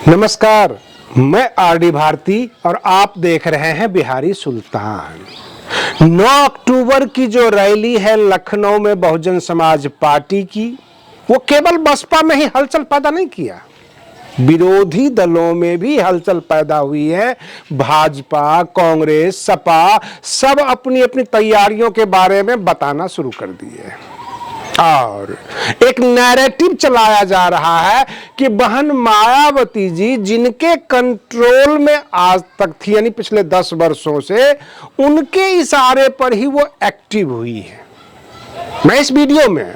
नमस्कार, मैं आरडी भारती और आप देख रहे हैं बिहारी सुल्तान। 9 अक्टूबर की जो रैली है लखनऊ में बहुजन समाज पार्टी की, वो केवल बसपा में ही हलचल पैदा नहीं किया, विरोधी दलों में भी हलचल पैदा हुई है। भाजपा, कांग्रेस, सपा सब अपनी अपनी तैयारियों के बारे में बताना शुरू कर दिए और एक नैरेटिव चलाया जा रहा है कि बहन मायावती जी जिनके कंट्रोल में आज तक थी, यानी पिछले 10 वर्षों से, उनके इशारे पर ही वो एक्टिव हुई है। मैं इस वीडियो में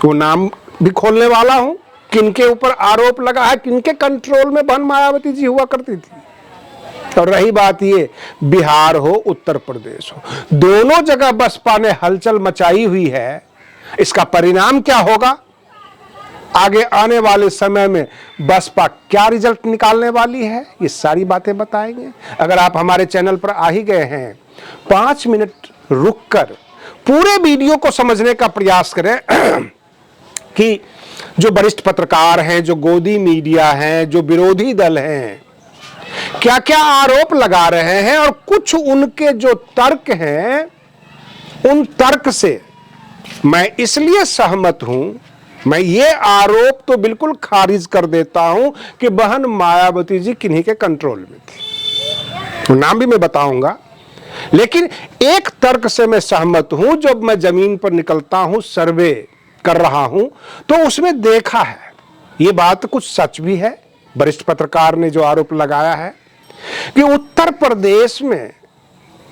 वो नाम भी खोलने वाला हूं, किनके ऊपर आरोप लगा है, किनके कंट्रोल में बहन मायावती जी हुआ करती थी। और रही बात ये, बिहार हो उत्तर प्रदेश हो, दोनों जगह बसपा ने हलचल मचाई हुई है। इसका परिणाम क्या होगा, आगे आने वाले समय में बसपा क्या रिजल्ट निकालने वाली है, ये सारी बातें बताएंगे। अगर आप हमारे चैनल पर आ ही गए हैं, 5 मिनट रुककर पूरे वीडियो को समझने का प्रयास करें कि जो वरिष्ठ पत्रकार हैं, जो गोदी मीडिया हैं, जो विरोधी दल हैं, क्या क्या आरोप लगा रहे हैं और कुछ उनके जो तर्क हैं, उन तर्क से मैं इसलिए सहमत हूं। मैं ये आरोप तो बिल्कुल खारिज कर देता हूं कि बहन मायावती जी किन्हीं के कंट्रोल में थी, नाम भी मैं बताऊंगा। लेकिन एक तर्क से मैं सहमत हूं, जब मैं जमीन पर निकलता हूं, सर्वे कर रहा हूं, तो उसमें देखा है, ये बात कुछ सच भी है। वरिष्ठ पत्रकार ने जो आरोप लगाया है कि उत्तर प्रदेश में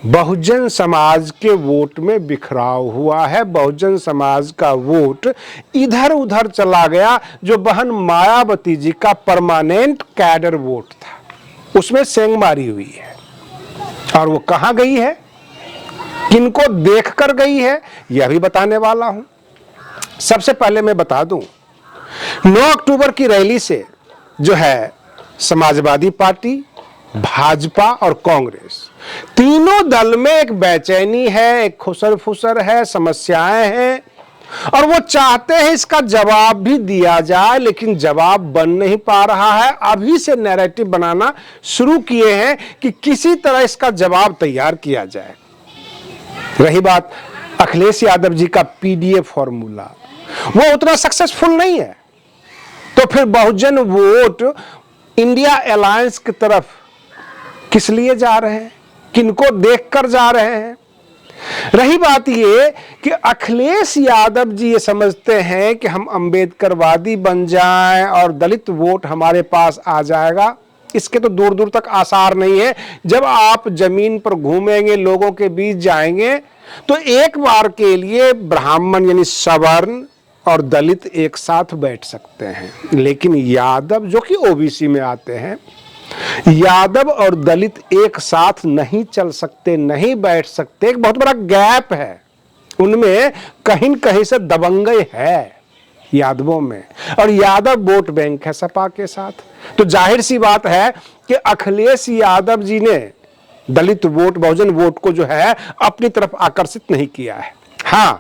बहुजन समाज के वोट में बिखराव हुआ है, बहुजन समाज का वोट इधर उधर चला गया, जो बहन मायावती जी का परमानेंट कैडर वोट था उसमें सेंधमारी हुई है। और वो कहां गई है, किनको देखकर गई है, यह भी बताने वाला हूं। सबसे पहले मैं बता दूं, 9 अक्टूबर की रैली से जो है समाजवादी पार्टी, भाजपा और कांग्रेस, तीनों दल में एक बेचैनी है, एक खुसर फुसर है, समस्याएं हैं और वो चाहते हैं इसका जवाब भी दिया जाए, लेकिन जवाब बन नहीं पा रहा है। अभी से नैरेटिव बनाना शुरू किए हैं कि किसी तरह इसका जवाब तैयार किया जाए। रही बात अखिलेश यादव जी का पीडीएफ फॉर्मूला, वो उतना सक्सेसफुल नहीं है, तो फिर बहुजन वोट इंडिया अलायंस की तरफ किस लिए जा रहे हैं, किनको देखकर जा रहे हैं। रही बात ये कि अखिलेश यादव जी ये समझते हैं कि हम अंबेडकरवादी बन जाएं और दलित वोट हमारे पास आ जाएगा, इसके तो दूर दूर तक आसार नहीं है। जब आप जमीन पर घूमेंगे, लोगों के बीच जाएंगे, तो एक बार के लिए ब्राह्मण यानी सवर्ण और दलित एक साथ बैठ सकते हैं, लेकिन यादव जो कि ओबीसी में आते हैं, यादव और दलित एक साथ नहीं चल सकते, नहीं बैठ सकते। एक बहुत बड़ा गैप है उनमें, कहीं न कहीं से दबंगई है यादवों में, और यादव वोट बैंक है सपा के साथ। तो जाहिर सी बात है कि अखिलेश यादव जी ने दलित वोट, बहुजन वोट को जो है अपनी तरफ आकर्षित नहीं किया है। हां,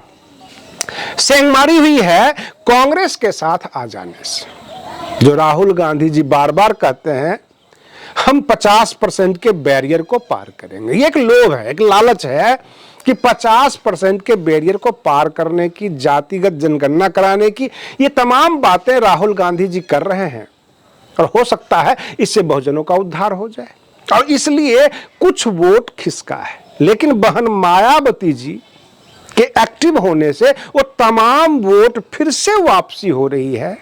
सेंधमारी हुई है कांग्रेस के साथ आ जाने से। जो राहुल गांधी जी बार बार कहते हैं हम 50% के बैरियर को पार करेंगे, ये एक लोभ है, एक लालच है कि 50% के बैरियर को पार करने की, जातिगत जनगणना कराने की, ये तमाम बातें राहुल गांधी जी कर रहे हैं और हो सकता है इससे बहुजनों का उद्धार हो जाए, और इसलिए कुछ वोट खिसका है। लेकिन बहन मायावती जी के एक्टिव होने से वो तमाम वोट फिर से वापसी हो रही है।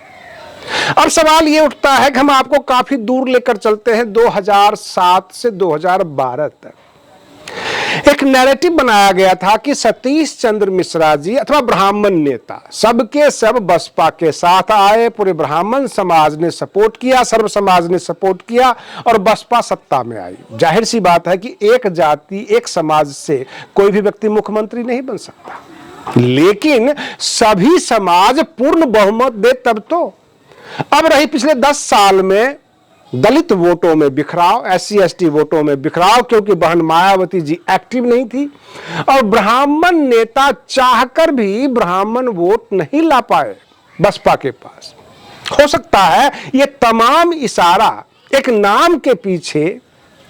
अब सवाल ये उठता है कि हम आपको काफी दूर लेकर चलते हैं, 2007 से 2012 तक एक नैरेटिव बनाया गया था कि सतीश चंद्र मिश्रा जी अथवा ब्राह्मण नेता सबके सब बसपा के साथ आए, पूरे ब्राह्मण समाज ने सपोर्ट किया, सर्व समाज ने सपोर्ट किया और बसपा सत्ता में आई। जाहिर सी बात है कि एक जाति, एक समाज से कोई भी व्यक्ति मुख्यमंत्री नहीं बन सकता, लेकिन सभी समाज पूर्ण बहुमत दे तब तो। अब रही पिछले 10 साल में दलित वोटों में बिखराव, SC ST वोटों में बिखराव, क्योंकि बहन मायावती जी एक्टिव नहीं थी और ब्राह्मण नेता चाहकर भी ब्राह्मण वोट नहीं ला पाए बसपा के पास। हो सकता है ये तमाम इशारा एक नाम के पीछे,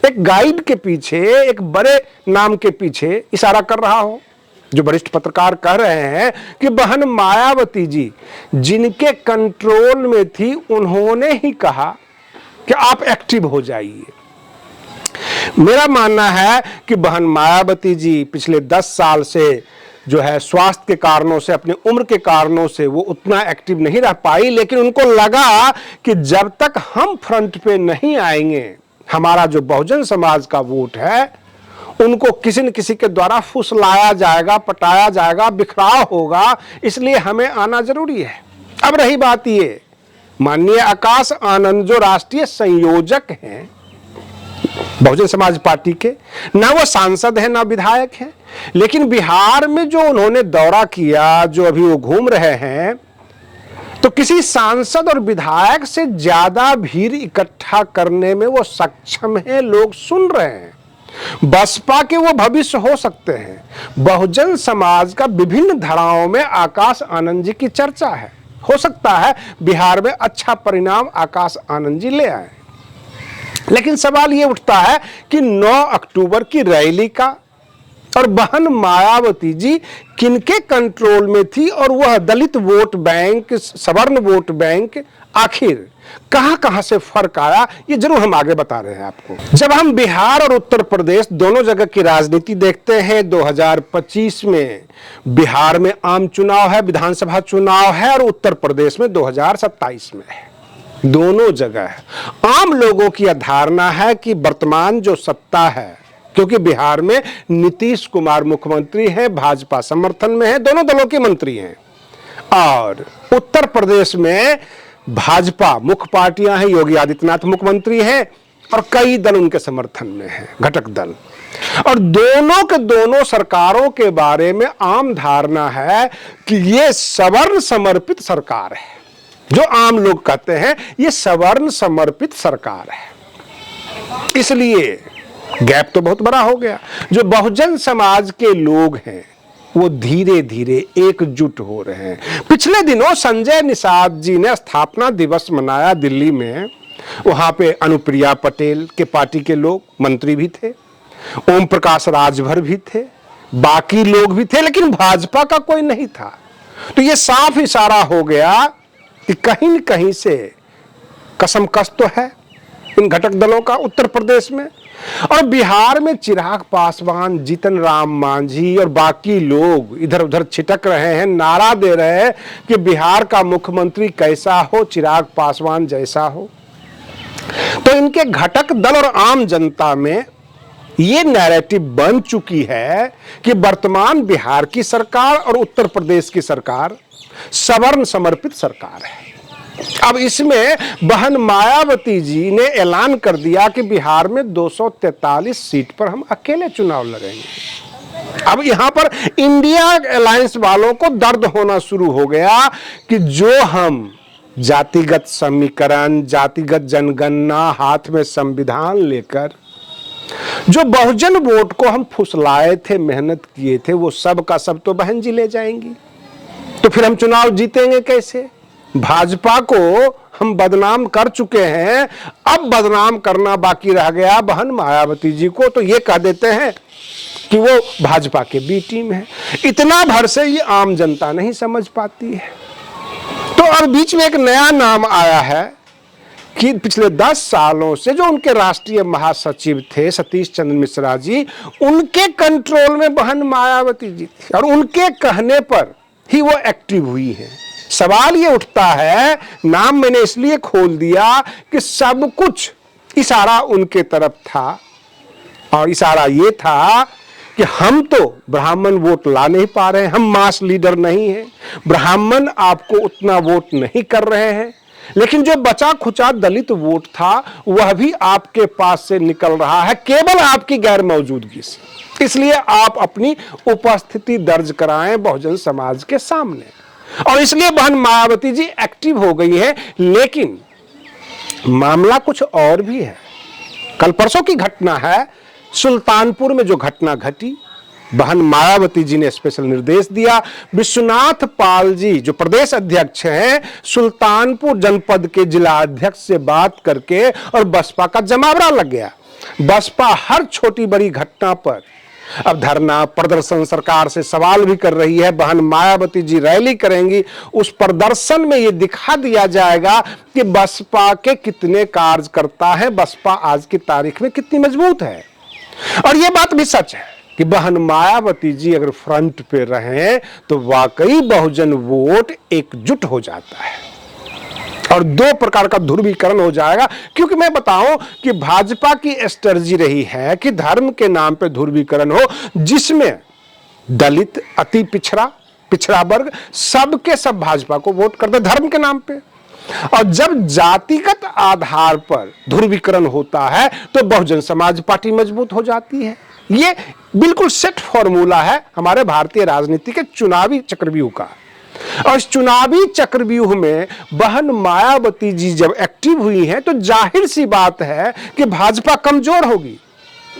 एक गाइड के पीछे, एक बड़े नाम के पीछे इशारा कर रहा हो। जो वरिष्ठ पत्रकार कह रहे हैं कि बहन मायावती जी जिनके कंट्रोल में थी, उन्होंने ही कहा कि आप एक्टिव हो जाइए। मेरा मानना है कि बहन मायावती जी पिछले 10 साल से जो है स्वास्थ्य के कारणों से, अपनी उम्र के कारणों से वो उतना एक्टिव नहीं रह पाई, लेकिन उनको लगा कि जब तक हम फ्रंट पे नहीं आएंगे, हमारा जो बहुजन समाज का वोट है उनको किसी न किसी के द्वारा फुसलाया जाएगा, पटाया जाएगा, बिखराव होगा, इसलिए हमें आना जरूरी है। अब रही बात ये, माननीय आकाश आनंद जो राष्ट्रीय संयोजक हैं बहुजन समाज पार्टी के, ना वो सांसद हैं ना विधायक हैं, लेकिन बिहार में जो उन्होंने दौरा किया, जो अभी वो घूम रहे हैं, तो किसी सांसद और विधायक से ज्यादा भीड़ इकट्ठा करने में वो सक्षम हैं। लोग सुन रहे हैं। बसपा के वो भविष्य हो सकते हैं। बहुजन समाज का विभिन्न धाराओं में आकाश आनंद जी की चर्चा है। हो सकता है बिहार में अच्छा परिणाम आकाश आनंद जी ले आए, लेकिन सवाल ये उठता है कि 9 अक्टूबर की रैली का और बहन मायावती जी किनके कंट्रोल में थी, और वह दलित वोट बैंक, सवर्ण वोट बैंक आखिर कहां से फर्क आया, ये जरूर हम आगे बता रहे हैं आपको। जब हम बिहार और उत्तर प्रदेश दोनों जगह की राजनीति देखते हैं, 2025 में बिहार में आम चुनाव है, विधानसभा चुनाव है, और उत्तर प्रदेश में 2027 में है। दोनों जगह है। आम लोगों की धारणा है कि वर्तमान जो सत्ता है, क्योंकि बिहार में नीतीश कुमार मुख्यमंत्री हैं, भाजपा समर्थन में है, दोनों दलों के मंत्री हैं, और उत्तर प्रदेश में भाजपा मुख्य पार्टियां हैं, योगी आदित्यनाथ मुख्यमंत्री हैं, और कई दल उनके समर्थन में हैं, घटक दल। और दोनों के दोनों सरकारों के बारे में आम धारणा है कि ये सवर्ण समर्पित सरकार है। जो आम लोग कहते हैं ये सवर्ण समर्पित सरकार है। इसलिए गैप तो बहुत बड़ा हो गया। जो बहुजन समाज के लोग हैं वो धीरे धीरे एकजुट हो रहे हैं। पिछले दिनों संजय निषाद जी ने स्थापना दिवस मनाया दिल्ली में। वहां पे अनुप्रिया पटेल के पार्टी के लोग, मंत्री भी थे, ओम प्रकाश राजभर भी थे, बाकी लोग भी थे, लेकिन भाजपा का कोई नहीं था। तो ये साफ इशारा हो गया कि कहीं न कहीं से कसमकस तो है इन घटक दलों का उत्तर प्रदेश में। और बिहार में चिराग पासवान, जीतन राम मांझी और बाकी लोग इधर उधर छिटक रहे हैं, नारा दे रहे हैं कि बिहार का मुख्यमंत्री कैसा हो, चिराग पासवान जैसा हो। तो इनके घटक दल और आम जनता में ये नैरेटिव बन चुकी है कि वर्तमान बिहार की सरकार और उत्तर प्रदेश की सरकार सवर्ण समर्पित सरकार है। अब इसमें बहन मायावती जी ने ऐलान कर दिया कि बिहार में 243 सीट पर हम अकेले चुनाव लड़ेंगे। अब यहां पर इंडिया अलायंस वालों को दर्द होना शुरू हो गया कि जो हम जातिगत समीकरण, जातिगत जनगणना, हाथ में संविधान लेकर जो बहुजन वोट को हम फुसलाए थे, मेहनत किए थे, वो सब का सब तो बहन जी ले जाएंगी। तो फिर हम चुनाव जीतेंगे कैसे? भाजपा को हम बदनाम कर चुके हैं, अब बदनाम करना बाकी रह गया बहन मायावती जी को। तो ये कह देते हैं कि वो भाजपा के बी टीम है। इतना भर से ये आम जनता नहीं समझ पाती है। तो अब बीच में एक नया नाम आया है कि पिछले 10 सालों से जो उनके राष्ट्रीय महासचिव थे सतीश चंद्र मिश्रा जी, उनके कंट्रोल में बहन मायावती जी थी और उनके कहने पर ही वो एक्टिव हुई है। सवाल ये उठता है, नाम मैंने इसलिए खोल दिया कि सब कुछ इशारा उनके तरफ था, और इशारा ये था कि हम तो ब्राह्मण वोट ला नहीं पा रहे हैं, हम मास लीडर नहीं हैं, ब्राह्मण आपको उतना वोट नहीं कर रहे हैं, लेकिन जो बचा खुचा दलित वोट था वह भी आपके पास से निकल रहा है केवल आपकी गैर मौजूदगी से। इसलिए आप अपनी उपस्थिति दर्ज कराएं बहुजन समाज के सामने। और इसलिए बहन मायावती जी एक्टिव हो गई है। लेकिन मामला कुछ और भी है। कल परसों की घटना है, सुल्तानपुर में जो घटना घटी, बहन मायावती जी ने स्पेशल निर्देश दिया। विश्वनाथ पाल जी जो प्रदेश अध्यक्ष हैं, सुल्तानपुर जनपद के जिला अध्यक्ष से बात करके और बसपा का जमावड़ा लग गया। बसपा हर छोटी बड़ी घटना पर अब धरना प्रदर्शन सरकार से सवाल भी कर रही है। बहन मायावती जी रैली करेंगी, उस प्रदर्शन में यह दिखा दिया जाएगा कि बसपा के कितने कार्यकर्ता हैं, बसपा आज की तारीख में कितनी मजबूत है। और यह बात भी सच है कि बहन मायावती जी अगर फ्रंट पे रहें तो वाकई बहुजन वोट एकजुट हो जाता है और दो प्रकार का ध्रुवीकरण हो जाएगा। क्योंकि मैं बताऊं कि भाजपा की स्ट्रेटजी रही है कि धर्म के नाम पे ध्रुवीकरण हो, जिसमें दलित, अति पिछड़ा वर्ग सबके सब भाजपा को वोट करते धर्म के नाम पे। और जब जातिगत आधार पर ध्रुवीकरण होता है तो बहुजन समाज पार्टी मजबूत हो जाती है। ये बिल्कुल सेट फॉर्मूला है हमारे भारतीय राजनीति के चुनावी चक्रव्यूह का। और इस चुनावी चक्रव्यूह में बहन मायावती जी जब एक्टिव हुई हैं तो जाहिर सी बात है कि भाजपा कमजोर होगी।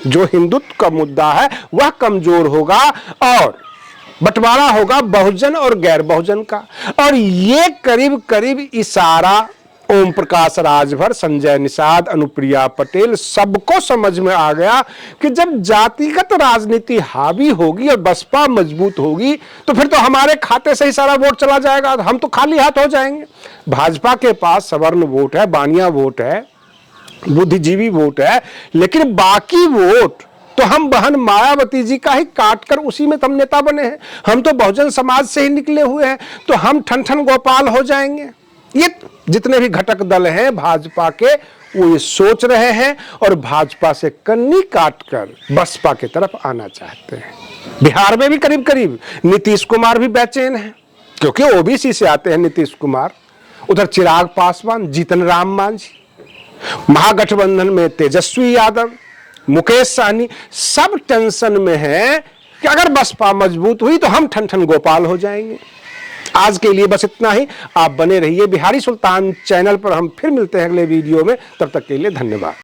जो हिंदुत्व का मुद्दा है वह कमजोर होगा और बंटवारा होगा बहुजन और गैर बहुजन का। और ये करीब करीब इशारा ओम प्रकाश राजभर, संजय निषाद, अनुप्रिया पटेल सबको समझ में आ गया कि जब जातिगत राजनीति हावी होगी और बसपा मजबूत होगी तो फिर तो हमारे खाते से ही सारा वोट चला जाएगा, हम तो खाली हाथ हो जाएंगे। भाजपा के पास सवर्ण वोट है, बानिया वोट है, बुद्धिजीवी वोट है, लेकिन बाकी वोट तो हम बहन मायावती जी का ही काट कर उसी में हम नेता बने हैं। हम तो बहुजन समाज से ही निकले हुए हैं, तो हम ठन गोपाल हो जाएंगे। ये जितने भी घटक दल हैं भाजपा के वो ये सोच रहे हैं और भाजपा से कन्नी काटकर बसपा की तरफ आना चाहते हैं। बिहार में भी करीब करीब नीतीश कुमार भी बेचैन हैं क्योंकि ओबीसी से आते हैं नीतीश कुमार। उधर चिराग पासवान, जीतन राम मांझी, महागठबंधन में तेजस्वी यादव, मुकेश सहनी सब टेंशन में है कि अगर बसपा मजबूत हुई तो हम ठन गोपाल हो जाएंगे। आज के लिए बस इतना ही। आप बने रहिए बिहारी सुल्तान चैनल पर। हम फिर मिलते हैं अगले वीडियो में, तब तक के लिए धन्यवाद।